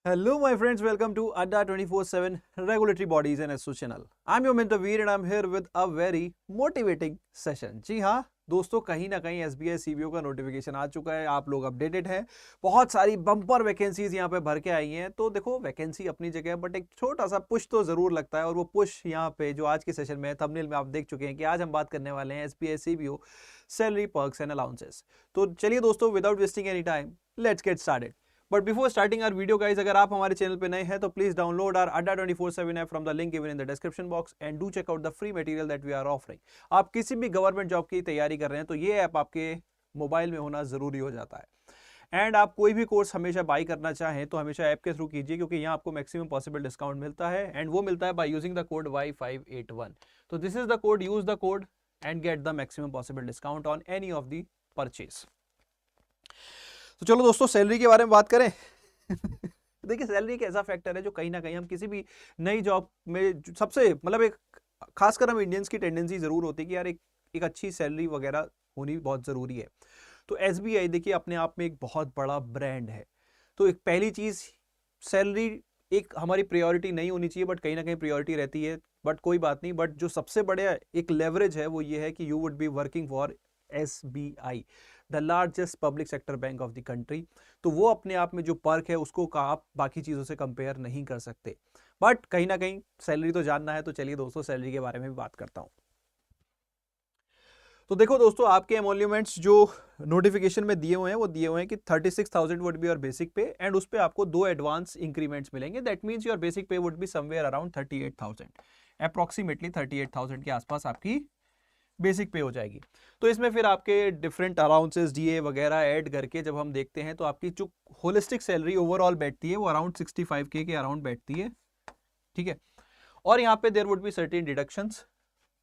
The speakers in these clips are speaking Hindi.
Hello, my friends. Welcome to Adda 24/7 Regulatory Bodies and Association channel. I'm your mentor Veer and I'm here with a very motivating session. जी हाँ दोस्तों, कहीं ना कहीं SBI CBO का नोटिफिकेशन आ चुका है, आप लोग अपडेटेड हैं। बहुत सारी बम्पर वैकेंसीज यहाँ पे भर के आई हैं। तो देखो, वैकेंसी अपनी जगह है, बट एक छोटा सा पुश तो जरूर लगता है, और वो पुश यहाँ पे जो आज के सेशन में थंबनेल में आप देख चुके हैं कि आज हम बात करने वाले हैं SBI CBO salary perks and allowances. तो चलिए दोस्तों, without wasting any time, let's get started. But before starting our video guys, अगर आप हमारे चैनल पे नए हैं तो please download our Adda 24/7 app from the link given in the description box and do check out the free material that we are offering. आप किसी भी गवर्नमेंट जॉब की तैयारी कर रहे हैं तो ये ऐप आपके मोबाइल में होना जरूरी हो जाता है। एंड आप कोई भी कोर्स हमेशा बाई करना चाहें तो हमेशा ऐप के थ्रू कीजिए, क्योंकि यहाँ आपको मैक्सिमम पॉसिबल डिस्काउंट मिलता है, एंड वो मिलता है by using the code Y581। तो this is the code, use the code and get the maximum possible discount on any of the purchase. तो चलो दोस्तों, सैलरी के बारे में बात करें। देखिए, सैलरी एक ऐसा फैक्टर है जो कहीं ना कहीं हम किसी भी नई जॉब में सबसे मतलब एक खासकर हम इंडियंस की टेंडेंसी जरूर होती है कि यार एक अच्छी सैलरी वगैरह होनी बहुत जरूरी है। तो SBI देखिए अपने आप में एक बहुत बड़ा ब्रांड है। तो एक पहली चीज, सैलरी एक हमारी प्रायोरिटी नहीं होनी चाहिए, बट कहीं ना कहीं प्रायोरिटी रहती है। बट कोई बात नहीं, बट जो सबसे बड़ा एक लेवरेज है वो ये है कि you would be working for SBI, the largest public sector bank of the country. तो वो अपने आप में जो पर्क है उसको आप बाकी चीज़ों से कंपेयर नहीं कर सकते। बट कहीं ना कहीं सैलरी तो जानना है, तो चलिए दोस्तों सैलरी के बारे में भी बात करता हूँ। तो देखो दोस्तों, आपके एमोल्यूमेंट्स जो नोटिफिकेशन में दिए हुए हैं वो दिए हुए हैं कि 36,000 वुड बी योर बेसिक पे, एंड उस पर आपको 2 एडवांस इंक्रीमेंट्स मिलेंगे। दैट मीन्स योर बेसिक पे would be somewhere around 38,000, approximately 38,000 के आसपास आपकी बेसिक पे हो जाएगी। तो इसमें फिर आपके डिफरेंट अलाउंसेस DA वगैरह ऐड करके जब हम देखते हैं तो आपकी जो होलिस्टिक सैलरी ओवरऑल बैठती है वो अराउंड 65K के अराउंड बैठती है। ठीक है, और यहाँ पे there would be certain deductions,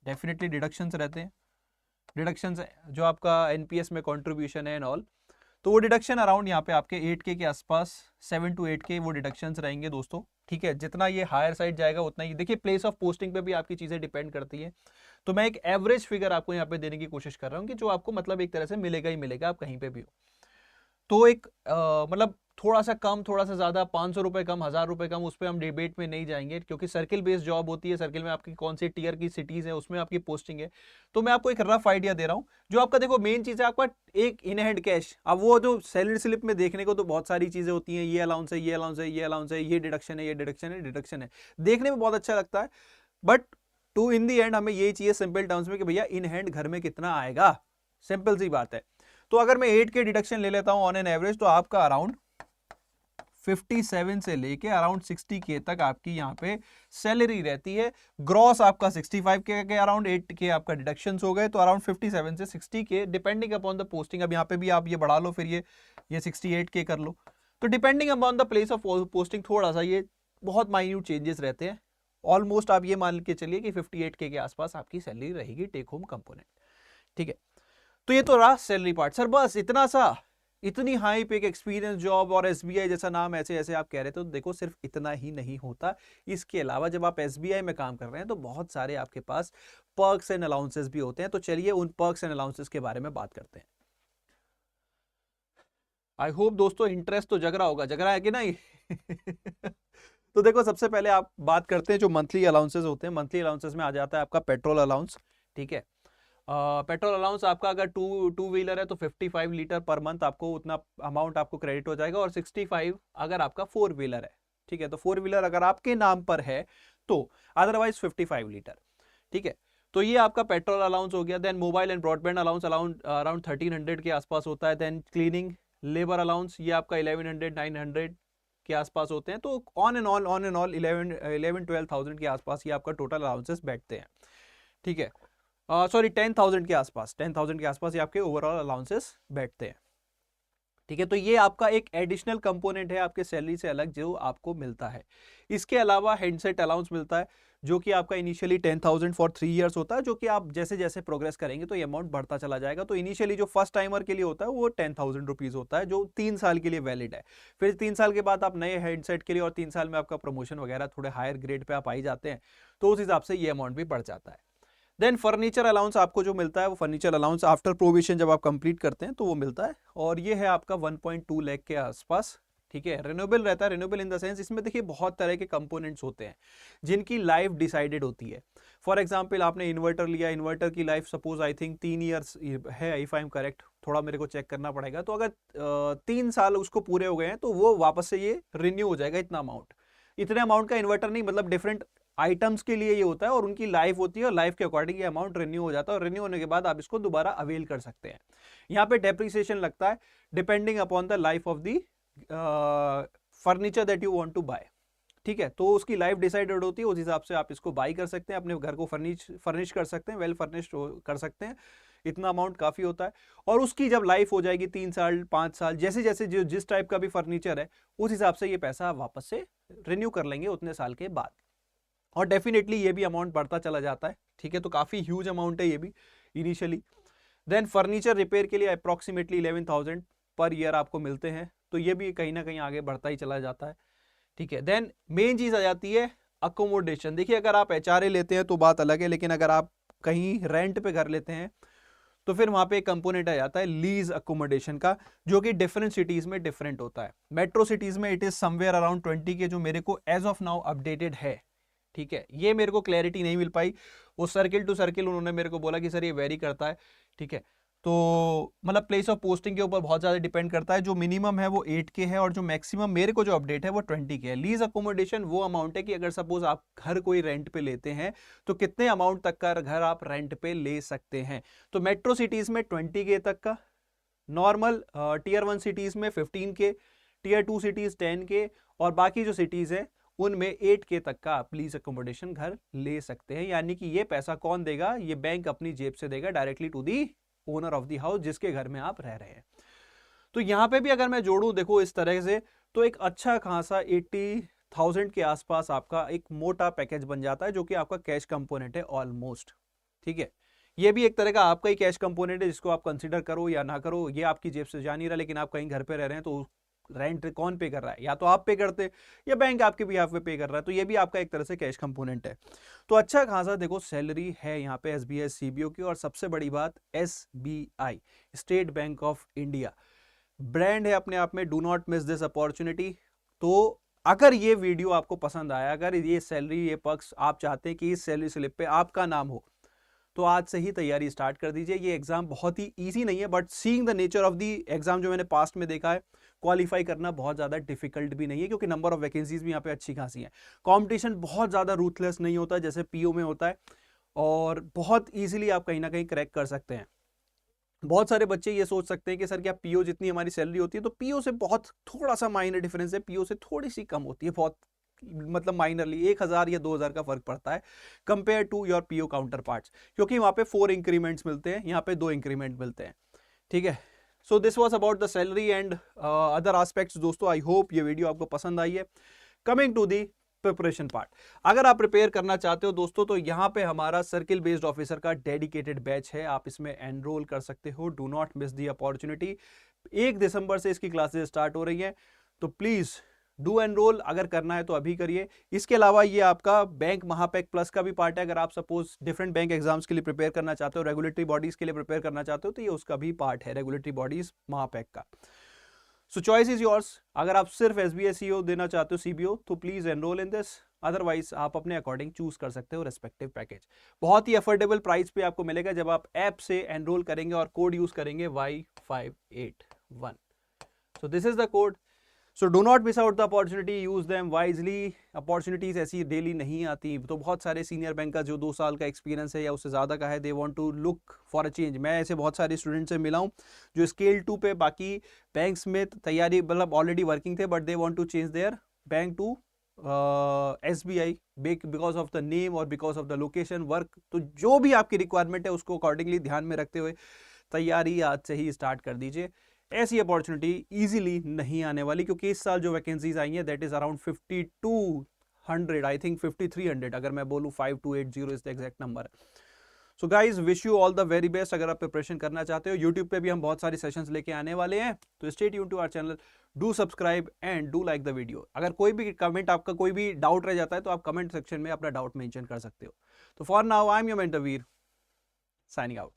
definitely deductions रहते हैं। डिडक्शंस जो आपका NPS में कंट्रीब्यूशन है एंड ऑल, तो वो डिडक्शन अराउंड यहाँ पे आपके 8K के आसपास, 7 to 8K वो डिडक्शंस रहेंगे दोस्तों। ठीक है, जितना ये हायर साइड जाएगा उतना ही, देखिए प्लेस ऑफ पोस्टिंग पे भी आपकी चीजें डिपेंड करती है। तो मैं एक एवरेज फिगर आपको यहाँ पे देने की कोशिश कर रहा हूँ कि जो आपको मतलब एक तरह से मिलेगा ही मिलेगा, आप कहीं पे भी हो। तो एक मतलब थोड़ा सा कम, थोड़ा सा ज्यादा, 500 रुपए कम, 1000 रुपए कम, उस पर हम डिबेट में नहीं जाएंगे, क्योंकि सर्किल बेस्ड जॉब होती है। सर्किल में आपकी कौन सी टीयर की सिटीज है उसमें आपकी पोस्टिंग है। तो मैं आपको एक रफ आइडिया दे रहा हूँ। जो आपका देखो मेन चीज है आपका एक इन हैंड कैश। अब वो जो सैलरी स्लिप में देखने को तो बहुत सारी चीजें होती हैं, ये अलाउंस है, ये अलाउंस है, ये अलाउंस है, ये डिडक्शन है, ये डिडक्शन है, डिडक्शन है, देखने में बहुत अच्छा लगता है। But to in the end हमें यही चाहिए सिंपल टर्म्स में कि भैया इन हैंड घर में कितना आएगा। सिंपल सी बात है। तो अगर मैं 8K डिडक्शन ले लेता हूं ऑन एन एवरेज, तो आपका अराउंड 57 से लेके अराउंड 60K तक आपकी यहाँ पे सैलरी रहती है। ग्रॉस आपका 65K के अराउंड, 8K आपका डिडक्शंस हो गए, तो अराउंड 57 से 60K depending upon the posting. अब यहाँ पे भी आप ये बढ़ा लो, फिर ये 68K कर लो। तो depending upon the place of posting थोड़ा सा ये बहुत माइन्यूट चेंजेस रहते हैं। ऑलमोस्ट आप ये मान के चलिए कि 58K के आसपास आपकी सैलरी रहेगी टेक होम कंपोनेंट। ठीक है, तो ये तो रहा सैलरी पार्ट। सर बस इतना सा, इतनी हाई पे एक्सपीरियंस जॉब और SBI जैसा नाम ऐसे ऐसे आप कह रहे थे, तो देखो सिर्फ इतना ही नहीं होता। इसके अलावा जब आप SBI में काम कर रहे हैं तो बहुत सारे आपके पास पर्क्स एंड अलाउंसेस भी होते हैं। तो चलिए उन पर्क्स एंड अलाउंसेस के बारे में बात करते हैं। आई होप दोस्तों इंटरेस्ट तो जग रहा होगा, जग रहा है कि नहीं? तो देखो, सबसे पहले आप बात करते हैं जो मंथली अलाउंसेस होते हैं। मंथली अलाउंसेस में आ जाता है आपका पेट्रोल अलाउंस। ठीक है, पेट्रोल अलाउंस आपका अगर टू व्हीलर है तो 55 लीटर पर मंथ आपको उतना अमाउंट आपको क्रेडिट हो जाएगा, और 65 अगर आपका 4 व्हीलर है। ठीक है, तो 4 व्हीलर अगर आपके नाम पर है तो अदरवाइज 55 लीटर। ठीक है, तो ये आपका पेट्रोल अलाउंस हो गया। Then mobile and broadband allowance around 1300 के आसपास होता है। देन क्लीनिंग लेबर अलाउंस ये आपका 1100 900 के आसपास होते हैं। तो ऑन एंड ऑल 11-12,000 के आसपास ये आपका टोटल अलाउंसेस बैठते हैं। ठीक है, सॉरी 10,000 के आसपास, 10,000 के आसपास ये आपके ओवरऑल अलाउंसेस बैठते हैं। ठीक है, तो ये आपका एक एडिशनल कंपोनेंट है आपके सैलरी से अलग जो आपको मिलता है। इसके अलावा हैंडसेट अलाउंस मिलता है, जो कि आपका इनिशियली 10,000 फॉर 3 इयर्स होता है, जो कि आप जैसे जैसे प्रोग्रेस करेंगे तो ये अमाउंट बढ़ता चला जाएगा। तो इनिशियली जो फर्स्ट टाइमर के लिए होता है वो 10,000 रुपीज होता है, जो 3 साल के लिए वैलिड है। फिर 3 साल के बाद आप नए हैंडसेट के लिए, और 3 साल में आपका प्रमोशन वगैरह थोड़े हायर ग्रेड पे आप आई जाते हैं, तो उस हिसाब से ये अमाउंट भी बढ़ जाता है। देन फर्नीचर अलाउंस आपको जो मिलता है वो फर्नीचर अलाउंस आफ्टर प्रोविजन जब आप कंप्लीट करते हैं तो वो मिलता है, और ये है आपका 1.2 लाख के आसपास। ठीक है, रिन्यूएबल रहता है, रिन्यूएबल इन द सेंस इसमें देखिए बहुत तरह के कंपोनेंट्स होते हैं जिनकी लाइफ डिसाइडेड होती है। फॉर एग्जांपल आपने इन्वर्टर लिया, इन्वर्टर की life suppose I think 3 years है, इफ आई एम करेक्ट, थोड़ा मेरे को चेक करना पड़ेगा। तो अगर 3 साल उसको पूरे हो गए हैं तो वो वापस से ये रिन्यू हो जाएगा, इतना अमाउंट, इतने अमाउंट का इन्वर्टर नहीं, मतलब डिफरेंट आइटम्स के लिए ये होता है और उनकी लाइफ होती है और लाइफ के अकॉर्डिंग ये अमाउंट रिन्यू हो जाता है और रिन्यू होने के बाद आप इसको दोबारा अवेल कर सकते हैं। यहाँ पे डेप्रिसिएशन लगता है depending upon the life of the furniture that you want to buy. ठीक है, तो उसकी लाइफ डिसाइडेड होती है, उस हिसाब से आप इसको बाई कर सकते हैं, अपने घर को फर्निश कर सकते हैं, वेल फर्निश्ड कर सकते हैं, इतना अमाउंट काफी होता है। और उसकी जब लाइफ हो जाएगी 3 साल 5 साल, जैसे जैसे जो जिस टाइप का भी फर्नीचर है उस हिसाब से ये पैसा आप वापस से रिन्यू कर लेंगे उतने साल के बाद। और डेफिनेटली ये भी अमाउंट बढ़ता चला जाता है। ठीक है, तो काफी ह्यूज अमाउंट है ये भी इनिशियली। देन फर्नीचर रिपेयर के लिए अप्रॉक्सीमेटली 11,000 पर ईयर आपको मिलते हैं, तो ये भी कहीं ना कहीं आगे बढ़ता ही चला जाता है। ठीक है, देन मेन चीज आ जाती है अकोमोडेशन। देखिए अगर आप HRA लेते हैं तो बात अलग है, लेकिन अगर आप कहीं रेंट पे घर लेते हैं तो फिर वहां पे एक कंपोनेंट आ जाता है लीज अकोमोडेशन का, जो कि डिफरेंट सिटीज में डिफरेंट होता है। मेट्रो सिटीज में इट इज समवेयर अराउंड 20 के, जो मेरे को एज ऑफ नाउ अपडेटेड है। ठीक है, ये मेरे को क्लैरिटी नहीं मिल पाई, वो सर्किल टू सर्किल उन्होंने मेरे को बोला कि सर ये वेरी करता है। ठीक है, तो मतलब प्लेस ऑफ पोस्टिंग के ऊपर बहुत ज्यादा डिपेंड करता है। जो मिनिमम है वो 8 के है और जो मैक्सिमम मेरे को जो अपडेट है वो 20 के है। लीज अकोमोडेशन वो अमाउंट है कि अगर सपोज आप घर कोई रेंट पे लेते हैं तो कितने अमाउंट तक का घर आप रेंट पे ले सकते हैं। तो मेट्रो सिटीज में 20 के तक का, नॉर्मल टीयर 1 सिटीज में 15 के, टीयर 2 सिटीज 10 के, और बाकी जो सिटीज है उनमें 8 के तक का आप लीज अकोमोडेशन घर ले सकते हैं। यानी कि ये पैसा कौन देगा, ये बैंक अपनी जेब से देगा directly to the owner of the house जिसके घर में आप रह रहे हैं। तो यहां पे भी अगर मैं जोड़ूं देखो इस तरह से, तो एक अच्छा खासा 80,000 के आसपास आपका एक मोटा पैकेज बन जाता है, जो कि आपका कैश कंपोनेंट है ऑलमोस्ट। ठीक है, ये भी एक तरह का आपका ही कैश कंपोनेंट है, जिसको आप कंसीडर करो या ना करो, ये आपकी जेब से जा नहीं रहा, लेकिन आप कहीं घर पे रह रहे हैं तो रेंट कौन पे कर रहा है, या तो आप पे करते या बैंक आपके बिहाफ पे पे कर रहा है, तो ये भी आपका एक तरह से कैश कंपोनेंट है। तो अच्छा खासा देखो सैलरी है यहाँ पे SBI CBO की। और सबसे बड़ी बात SBI, state bank of India, brand है अपने आप में, do not miss this opportunity. तो अगर ये वीडियो आपको पसंद आया, अगर ये सैलरी ये पर्क्स आप चाहते हैं कि इस सैलरी स्लिप पे आपका नाम हो, तो आज से ही तैयारी स्टार्ट कर दीजिए। ये एग्जाम बहुत ही इजी नहीं है, but seeing the nature of the exam जो मैंने पास्ट में देखा है, क्वालिफाई करना बहुत ज्यादा डिफिकल्ट भी नहीं है, क्योंकि नंबर ऑफ वैकेंसीज भी यहाँ पे अच्छी खासी हैं। कंपटीशन बहुत ज्यादा रूथलेस नहीं होता जैसे PO में होता है, और बहुत इजीली आप कहीं ना कहीं क्रैक कर सकते हैं। बहुत सारे बच्चे ये सोच सकते हैं कि सर क्या PO जितनी हमारी सैलरी होती है, तो PO से बहुत थोड़ा सा माइनर डिफरेंस है, PO से थोड़ी सी कम होती है, बहुत मतलब माइनरली 1,000 या 2,000 का फर्क पड़ता है compare to your PO counterparts, क्योंकि वहां पे 4 इंक्रीमेंट्स मिलते हैं, यहाँ पे 2 इंक्रीमेंट मिलते हैं। ठीक है, so this was about the salary and other aspects. दोस्तों आई होप ये वीडियो आपको पसंद आई है। Coming to the preparation part, अगर आप प्रिपेयर करना चाहते हो दोस्तों, तो यहाँ पे हमारा सर्किल बेस्ड ऑफिसर का डेडिकेटेड बैच है, आप इसमें एनरोल कर सकते हो। Do not miss the opportunity. 1 दिसंबर से इसकी क्लासेस स्टार्ट हो रही हैं, तो प्लीज डू एनरोल, अगर करना है तो अभी करिए। इसके अलावा ये आपका बैंक महापैक प्लस का भी पार्ट है। अगर आप सपोज डिफरेंट बैंक एग्जाम्स के लिए प्रिपेयर करना चाहते हो, रेगुलेटरी बॉडीज के लिए प्रिपेयर करना चाहते हो, तो ये उसका भी पार्ट है, रेगुलेटरी बॉडीज महापैक का। सो चॉइस इज योर्स। अगर आप सिर्फ SBI CO देना चाहते हो CBO, तो please enrol in this, otherwise आप अपने अकॉर्डिंग चूज कर सकते हो रेस्पेक्टिव पैकेज। बहुत ही अफोर्डेबल प्राइस पे आपको मिलेगा जब आप ऐप से एनरोल करेंगे और कोड यूज करेंगे Y581। So this is the code. So do not miss out the opportunity, use them wisely. Opportunities ऐसी डेली नहीं आती, तो बहुत सारे सीनियर बैंक का जो 2 साल का एक्सपीरियंस है या उससे ज़्यादा का है, they want to look for a change. मैं ऐसे बहुत सारे स्टूडेंट से मिला हूँ जो स्केल 2 पे बाकी बैंक्स में तैयारी मतलब ऑलरेडी वर्किंग थे, but they want to change their bank to SBI because of the name और because of the location work. तो जो भी आपकी रिक्वायरमेंट है उसको अकॉर्डिंगली ध्यान में रखते हुए तैयारी आज से ही स्टार्ट कर दीजिए। ऐसी अपॉर्चुनिटी इजीली नहीं आने वाली, क्योंकि इस साल जो वैकेंसीज आई हैं that is around 5200, I think 5300 अगर मैं बोलूं, 5280 is the exact number. So guys wish you all the very best. अगर आप प्रिपरेशन करना चाहते हो, यूट्यूब पे भी हम बहुत सारी सेशंस लेके आने वाले हैं, तो stay tuned to our channel, do subscribe and do like the video. अगर कोई भी कमेंट, आपका कोई भी डाउट रह जाता है, तो आप कमेंट सेक्शन में अपना डाउट मेंशन कर सकते हो। तो for now I am your mentor Veer, signing out.